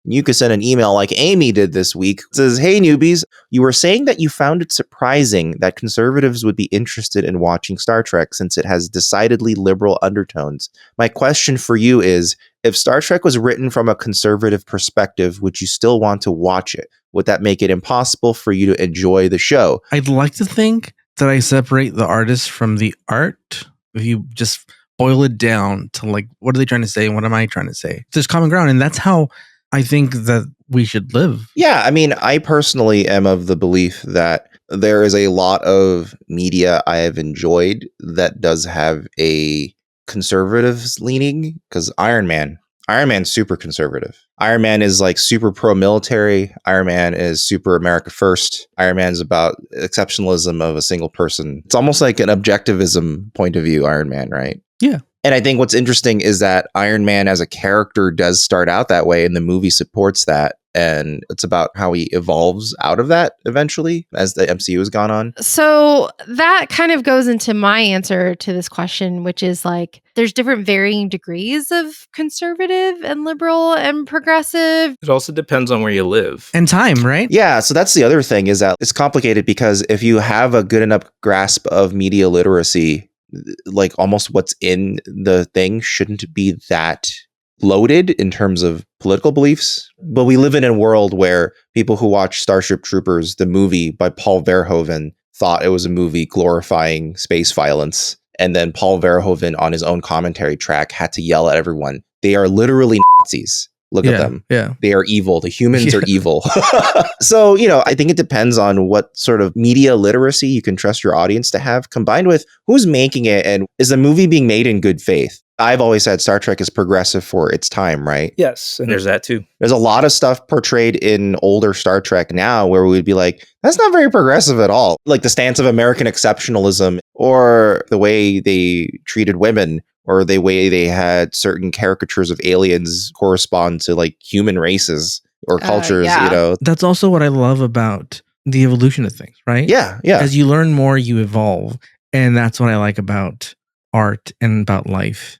You could send an email like Amy did this week. It says, "Hey newbies, you were saying that you found it surprising that conservatives would be interested in watching Star Trek since it has decidedly liberal undertones. My question for you is, if Star Trek was written from a conservative perspective, would you still want to watch it? Would that make it impossible for you to enjoy the show?" I'd like to think that I separate the artist from the art. If you just boil it down to like, what are they trying to say? And what am I trying to say? There's common ground. And that's how I think that we should live. Yeah, I mean, I personally am of the belief that there is a lot of media I have enjoyed that does have a conservative leaning, because Iron Man's super conservative. Iron Man is like super pro-military. Iron Man is super America first. Iron Man's about exceptionalism of a single person. It's almost like an objectivism point of view, Iron Man, right? Yeah. And I think what's interesting is that Iron Man as a character does start out that way, and the movie supports that. And it's about how he evolves out of that eventually as the MCU has gone on. So that kind of goes into my answer to this question, which is like, there's different varying degrees of conservative and liberal and progressive. It also depends on where you live. And time, right? Yeah, so that's the other thing, is that it's complicated because if you have a good enough grasp of media literacy, like almost what's in the thing shouldn't be that loaded in terms of political beliefs. But we live in a world where people who watch Starship Troopers, the movie by Paul Verhoeven, thought it was a movie glorifying space violence. And then Paul Verhoeven on his own commentary track had to yell at everyone, "They are literally Nazis. Look at them. Yeah. They are evil. The humans are evil." So, I think it depends on what sort of media literacy you can trust your audience to have, combined with who's making it and is the movie being made in good faith. I've always said Star Trek is progressive for its time, right? Yes, and there's that too. There's a lot of stuff portrayed in older Star Trek now where we would be like, that's not very progressive at all. Like the stance of American exceptionalism, or the way they treated women, or the way they had certain caricatures of aliens correspond to like human races or cultures, That's also what I love about the evolution of things, right? Yeah. As you learn more, you evolve. And that's what I like about art and about life.